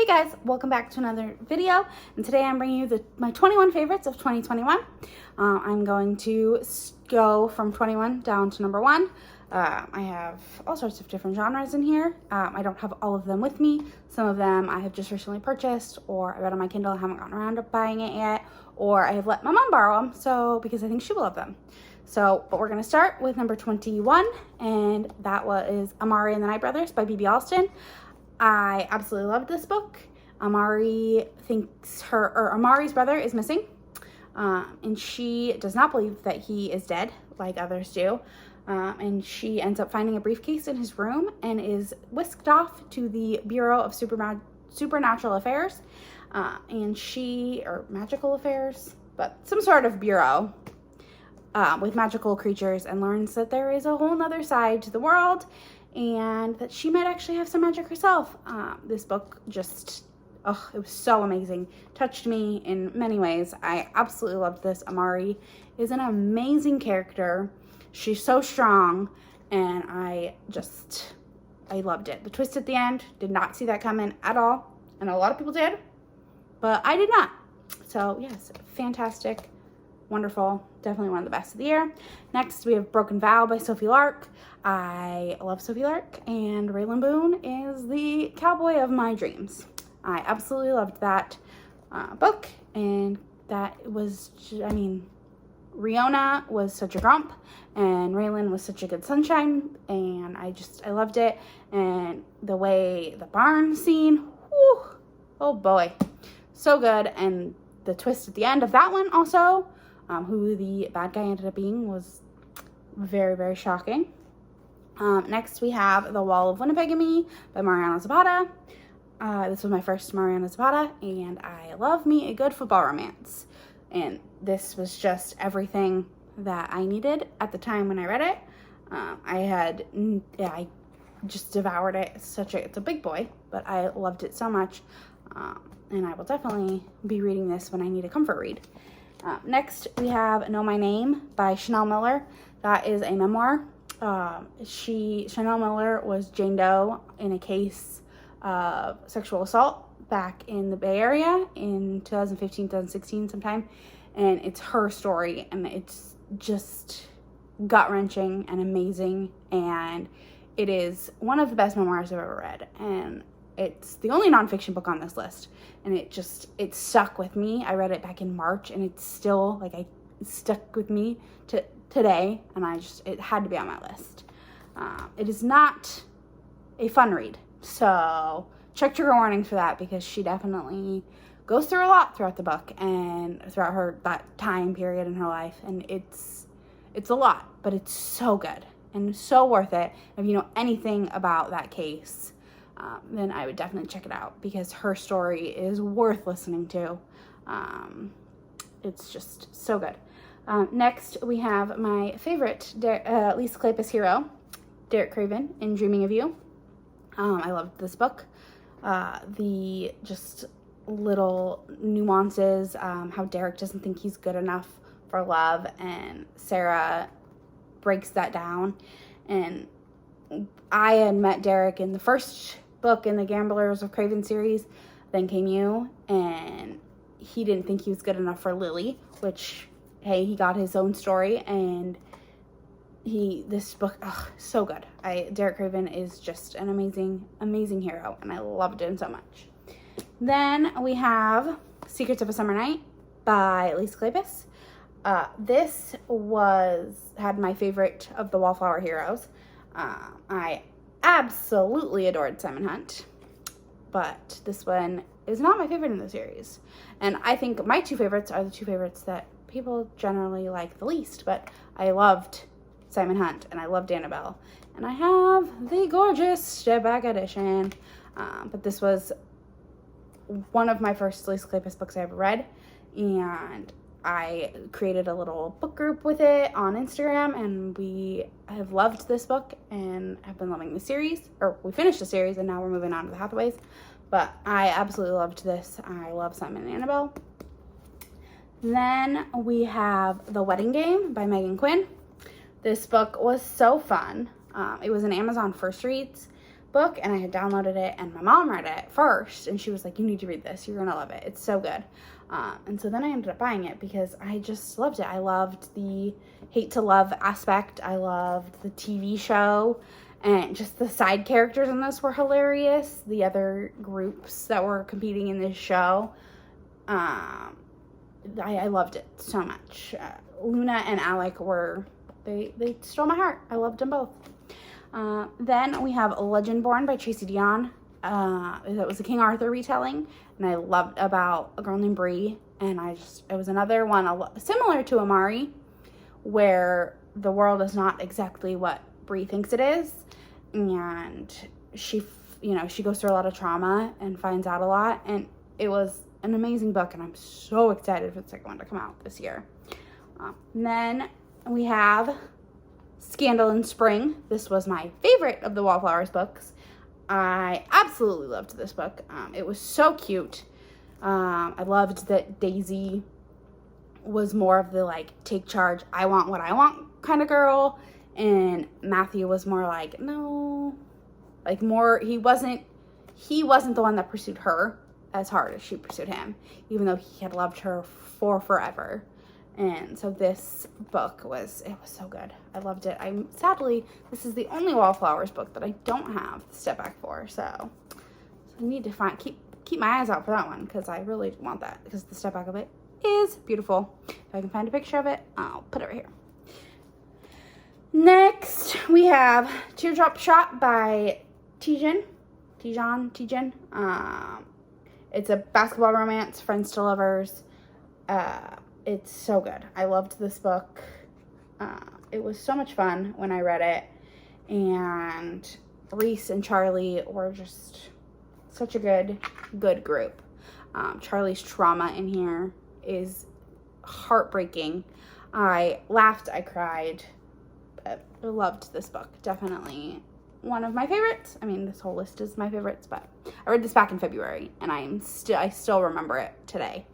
Hey guys, welcome back to another video, and today I'm bringing you my 21 favorites of 2021. I'm going to go from 21 down to number 1. I have all sorts of different genres in here. I don't have all of them with me. Some of them I have just recently purchased, or I read on my Kindle and haven't gotten around to buying it yet, or I have let my mom borrow them, because I think she will love them. But we're going to start with number 21, and that was Amari and the Night Brothers by B.B. Alston. I absolutely loved this book. Amari thinks Amari's brother is missing, and she does not believe that he is dead like others do. And she ends up finding a briefcase in his room and is whisked off to the Bureau of Supernatural Affairs, or Magical Affairs, but some sort of bureau with magical creatures, and learns that there is a whole nother side to the world and that she might actually have some magic herself. This book just, it was so amazing. Touched me in many ways. I absolutely loved this. Amari is an amazing character. She's so strong, and I loved it. The twist at the end, did not see that coming at all, and a lot of people did, but I did not. So yes, fantastic, wonderful, definitely one of the best of the year. Next, we have Broken Vow by Sophie Lark. I love Sophie Lark, and Raylan Boone is the cowboy of my dreams. I absolutely loved that book, and that was, Riona was such a grump, and Raylan was such a good sunshine, and I loved it. And the way the barn scene, whew, oh boy, so good. And the twist at the end of that one also, who the bad guy ended up being, was very, very shocking. Next we have The Wall of Winnipeg and Me by Mariana Zapata. This was my first Mariana Zapata, and I love me a good football romance. And this was just everything that I needed at the time when I read it. I just devoured it. It's a big boy, but I loved it so much. And I will definitely be reading this when I need a comfort read. Next, we have Know My Name by Chanel Miller. That is a memoir. Chanel Miller was Jane Doe in a case of sexual assault back in the Bay Area in 2015, 2016 sometime. And it's her story, and it's just gut-wrenching and amazing. And it is one of the best memoirs I've ever read. And it's the only nonfiction book on this list. And it stuck with me. I read it back in March, and it's still, it stuck with me to today. And it had to be on my list. It is not a fun read. So check trigger warnings for that, because she definitely goes through a lot throughout the book and throughout that time period in her life. And it's a lot, but it's so good and so worth it. If you know anything about that case, then I would definitely check it out, because her story is worth listening to. It's just so good. Next, we have my favorite Lisa Kleypas hero, Derek Craven in Dreaming of You. I loved this book. The just little nuances, how Derek doesn't think he's good enough for love, and Sarah breaks that down. And I had met Derek in the first book in the Gamblers of Craven series. Then came you, and he didn't think he was good enough for Lily, which, hey, he got his own story. And this book, so good. Derek Craven is just an amazing, amazing hero, and I loved him so much. Then we have Secrets of a Summer Night by Lisa Kleypas. This had my favorite of the Wallflower heroes. I absolutely adored Simon Hunt, but this one is not my favorite in the series. And I think my two favorites are the two favorites that people generally like the least, but I loved Simon Hunt, and I loved Annabelle. And I have the gorgeous Step Back edition, but this was one of my first Lisa Kleypas books I ever read, and I created a little book group with it on Instagram, and we have loved this book and have been loving the series. Or we finished the series, and now we're moving on to the Hathaways. But I absolutely loved this. I love Simon and Annabelle. Then we have The Wedding Game by Megan Quinn. This book was so fun. It was an Amazon First Reads, book, and I had downloaded it, and my mom read it first, and she was like, you need to read this. You're going to love it. It's so good. And so then I ended up buying it because I just loved it. I loved the hate to love aspect. I loved the TV show, and just the side characters in this were hilarious. The other groups that were competing in this show, I loved it so much. Luna and Alec they stole my heart. I loved them both. Then we have Legendborn by Tracy Deonn. That was a King Arthur retelling, and I loved about a girl named Bree, and it was another one similar to Amari, where the world is not exactly what Bree thinks it is, and she goes through a lot of trauma and finds out a lot, and it was an amazing book, and I'm so excited for the second one to come out this year. And then we have Scandal in Spring. This was my favorite of the Wallflowers books. I absolutely loved this book. It was so cute. I loved that Daisy was more of the like, take charge, I want what I want kind of girl, and Matthew was more like, no, like more, he wasn't the one that pursued her as hard as she pursued him, even though he had loved her for forever. And so this book was so good. I loved it. Sadly, this is the only Wallflowers book that I don't have the step back for. So I need to keep my eyes out for that one, because I really want that, because the step back of it is beautiful. If I can find a picture of it, I'll put it right here. Next, we have Teardrop Shot by Tijan. It's a basketball romance, friends to lovers. It's so good. I loved this book. It was so much fun when I read it. And Reese and Charlie were just such a good group. Charlie's trauma in here is heartbreaking. I laughed, I cried. But I loved this book. Definitely one of my favorites. I mean, this whole list is my favorites, but I read this back in February, and I still remember it today.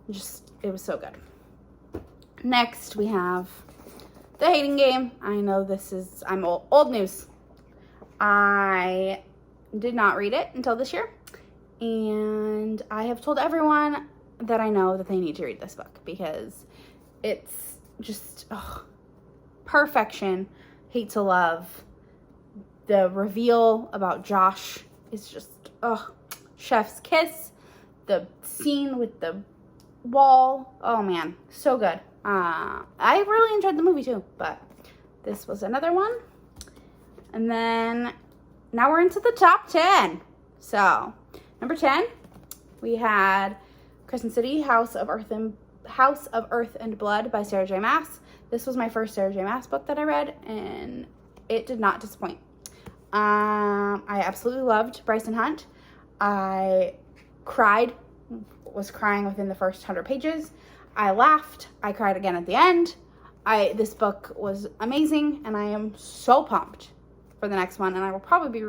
It was so good. Next, we have The Hating Game. I know I'm old news. I did not read it until this year, and I have told everyone that I know that they need to read this book, because it's just perfection, hate to love. The reveal about Josh is just, chef's kiss. The scene with the wall, oh man, so good. I really enjoyed the movie too, but this was another one. And then now we're into the top 10. So number 10, we had Crescent City, House of Earth and Blood by Sarah J. Maas. This was my first Sarah J. Maas book that I read, and it did not disappoint. I absolutely loved Bryson Hunt. I was crying within the first 100 pages. I laughed. I cried again at the end. This book was amazing, and I am so pumped for the next one, and I will probably be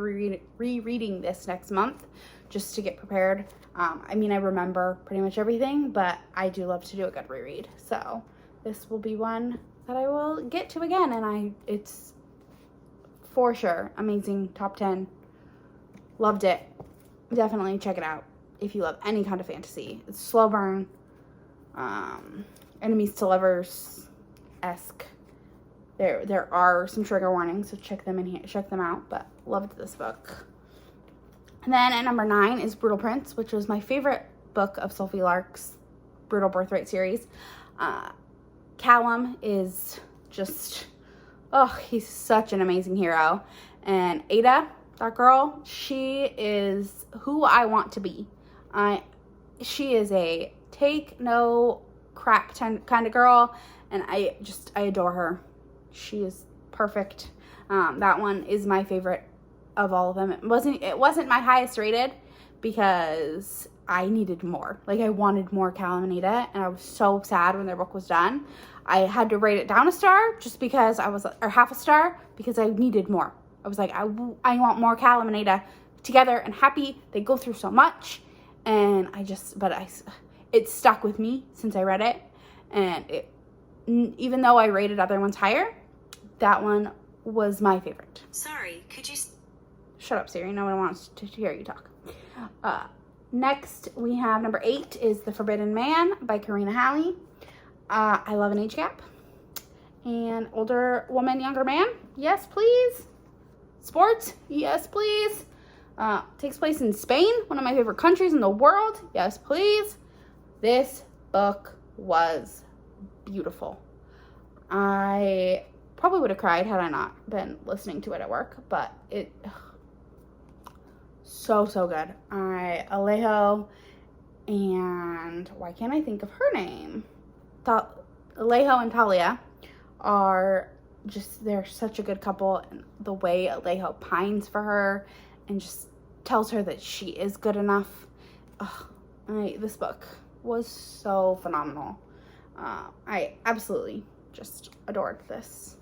rereading this next month just to get prepared. I remember pretty much everything, but I do love to do a good reread. So this will be one that I will get to again, and it's for sure amazing. Top 10. Loved it. Definitely check it out if you love any kind of fantasy. It's slow burn, enemies to lovers-esque. There are some trigger warnings, so check them out, but loved this book. And then at number 9 is Brutal Prince, which was my favorite book of Sophie Lark's Brutal Birthright series. Callum is just, he's such an amazing hero. And Ada, that girl, she is who I want to be. She is a take no crap kind of girl, and I adore her. She is perfect. That one is my favorite of all of them. It wasn't my highest rated because I needed more. Like, I wanted more Callum and Ada, and I was so sad when their book was done. I had to rate it down a star just because or half a star, because I needed more. I was like, I want more Callum and Ada together and happy. They go through so much, and it stuck with me since I read it, and even though I rated other ones higher, that one was my favorite. Sorry, could you... Shut up, Siri. No one wants to hear you talk. Next, we have number 8 is The Forbidden Man by Karina Halley. I love an age gap. And older woman, younger man? Yes, please. Sports? Yes, please. Takes place in Spain, one of my favorite countries in the world. Yes, please. This book was beautiful. I probably would have cried had I not been listening to it at work, but it so good. Alejo and why can't I think of her name? Alejo and Talia are just, they're such a good couple, and the way Alejo pines for her and just tells her that she is good enough. This book was so phenomenal. I absolutely just adored this.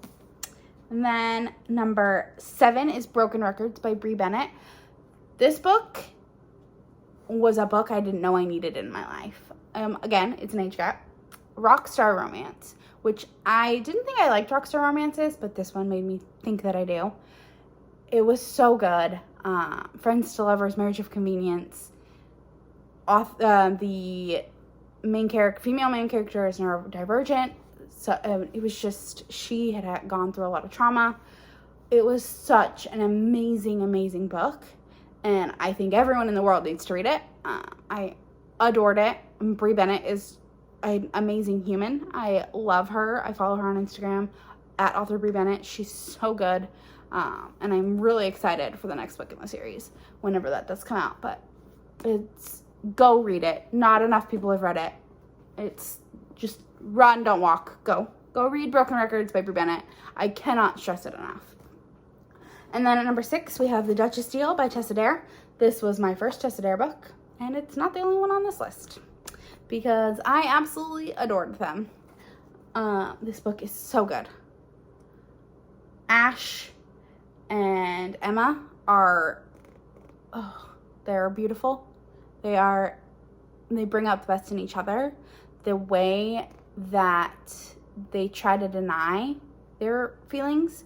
And then number 7 is Broken Records by Brie Bennett. This book was a book I didn't know I needed in my life. Again, it's an age gap. Rockstar romance, which I didn't think I liked rockstar romances, but this one made me think that I do. It was so good. Friends to Lovers, Marriage of Convenience. The female main character is neurodivergent. So it was just, she had gone through a lot of trauma. It was such an amazing book. And I think everyone in the world needs to read it. I adored it. Brie Bennett is an amazing human. I love her. I follow her on Instagram at author Brie Bennett. She's so good. And I'm really excited for the next book in the series, whenever that does come out. But go read it. Not enough people have read it. It's just run, don't walk. Go read Broken Records by Brie Bennett. I cannot stress it enough. And then at number 6, we have The Duchess Deal by Tessa Dare. This was my first Tessa Dare book, and it's not the only one on this list, because I absolutely adored them. This book is so good. Ash and Emma they're beautiful. They bring out the best in each other. The way that they try to deny their feelings.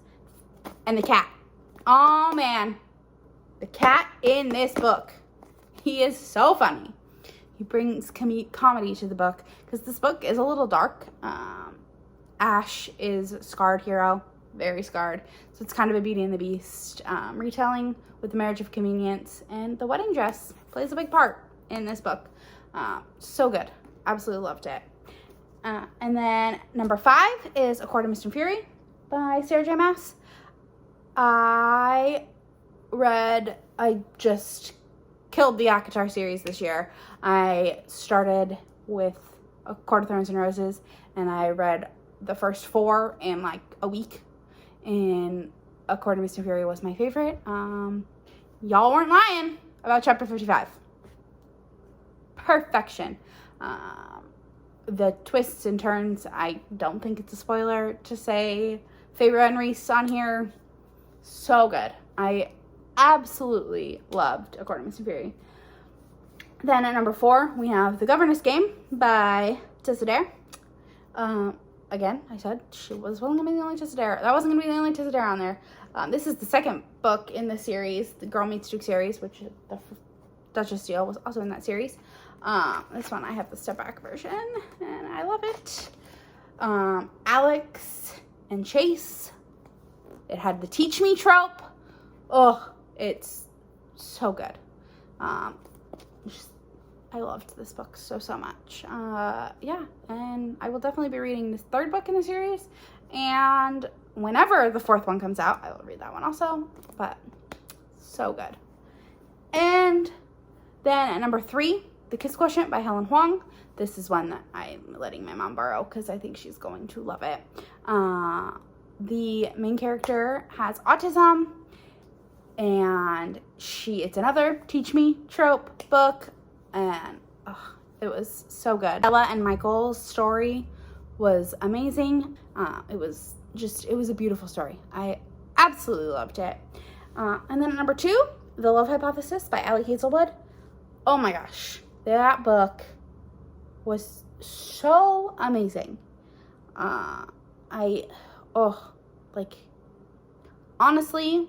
And the cat. Oh man, the cat in this book. He is so funny. He brings comedy to the book, because this book is a little dark. Ash is a scarred hero, very scarred. So it's kind of a Beauty and the Beast retelling with the Marriage of Convenience, and the wedding dress plays a big part in this book. So good. Absolutely loved it. And then number 5 is A Court of Mist and Fury by Sarah J. Maas. I just killed the ACOTAR series this year. I started with A Court of Thorns and Roses, and I read the first 4 in like a week. And A Court of Mist and Fury was my favorite. Y'all weren't lying about chapter 55. Perfection. The twists and turns, I don't think it's a spoiler to say Feyre and Rhys on here. So good. I absolutely loved A Court of Mist and Fury. Then at number 4, we have The Governess Game by Tessa Dare. Again, I said she wasn't going to be the only Tessa Dare. That wasn't going to be the only Tessa Dare on there. This is the second book in the series, the Girl Meets Duke series, which the Duchess Deal was also in that series. This one, I have the step back version, and I love it. Alex and Chase. It had the teach me trope. Oh, it's so good. I loved this book so much. Yeah, and I will definitely be reading this 3rd book in the series, and whenever the 4th one comes out, I will read that one also, but so good. And then at number 3, The Kiss Quotient by Helen Huang. This is one that I'm letting my mom borrow because I think she's going to love it. The main character has autism, and it's another teach me trope book, and it was so good. Ella and Michael's story was amazing. It was a beautiful story. I absolutely loved it. And then at number 2, The Love Hypothesis by Ali Hazelwood. Oh my gosh, that book was so amazing. Honestly,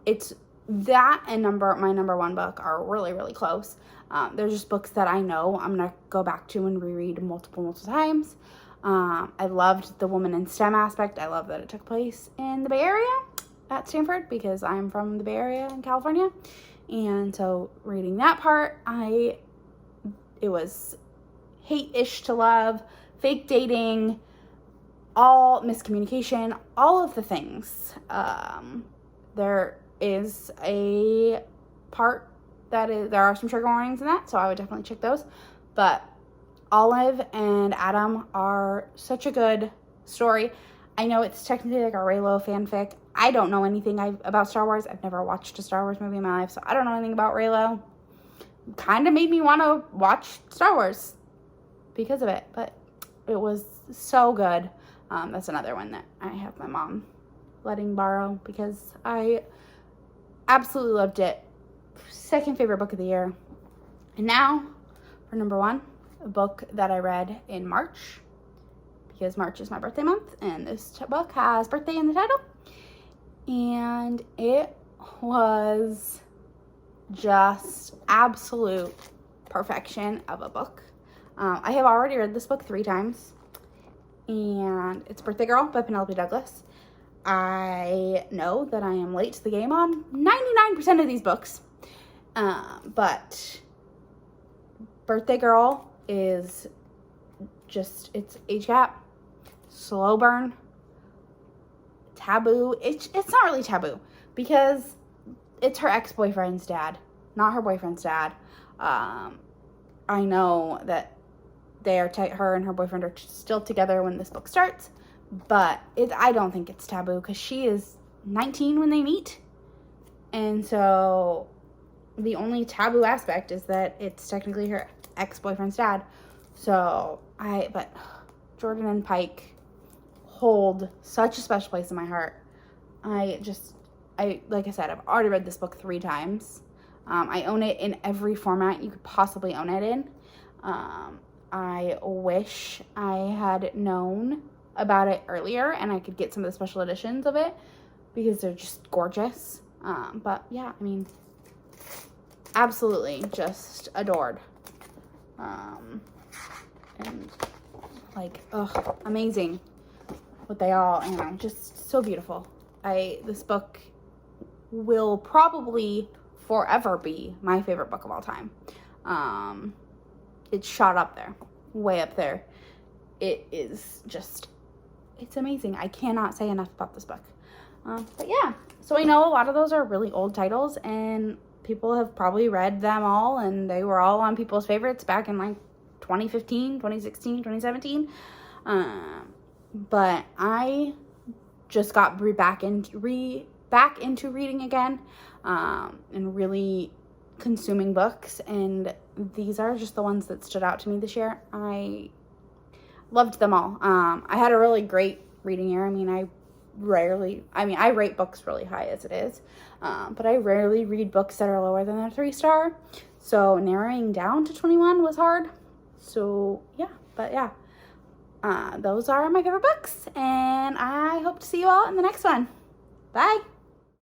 it's that and my number one book are really, really close. They're just books that I know I'm going to go back to and reread multiple times. I loved the woman in STEM aspect. I love that it took place in the Bay Area at Stanford because I'm from the Bay Area in California. And so reading that part, it was hate-ish to love, fake dating, all miscommunication, all of the things. There is a part there are some trigger warnings in that, so I would definitely check those. But Olive and Adam are such a good story. I know it's technically like a Reylo fanfic. I don't know anything about Star Wars. I've never watched a Star Wars movie in my life, so I don't know anything about Reylo. Kind of made me want to watch Star Wars because of it, but it was so good. That's another one that I have my mom letting borrow because I absolutely loved it. Second favorite book of the year. And now for number one, a book that I read in March because March is my birthday month and this book has birthday in the title. And it was just absolute perfection of a book. I have already read this book 3 times, and it's Birthday Girl by Penelope Douglas. I know that I am late to the game on 99% of these books, but Birthday Girl is just, it's age gap, slow burn, taboo. It's not really taboo because it's her ex-boyfriend's dad, not her boyfriend's dad. I know that her and her boyfriend are still together when this book starts, but I don't think it's taboo because she is 19 when they meet. And so the only taboo aspect is that it's technically her ex-boyfriend's dad. But Jordan and Pike hold such a special place in my heart. Like I said, I've already read this book 3 times. I own it in every format you could possibly own it in. I wish I had known about it earlier and I could get some of the special editions of it because they're just gorgeous. But yeah, I mean, absolutely just adored. And like, amazing what they all, just so beautiful. This book will probably forever be my favorite book of all time. It's shot up there, way up there. It is just, it's amazing. I cannot say enough about this book. But yeah, so I know a lot of those are really old titles and people have probably read them all and they were all on people's favorites back in like 2015, 2016, 2017. But I just got back into reading again, and really consuming books, and these are just the ones that stood out to me this year. I loved them all. I had a really great reading year. I rate books really high as it is, but I rarely read books that are lower than a 3-star, so narrowing down to 21 was hard. So yeah, but yeah, those are my favorite books, and I hope to see you all in the next one. Bye.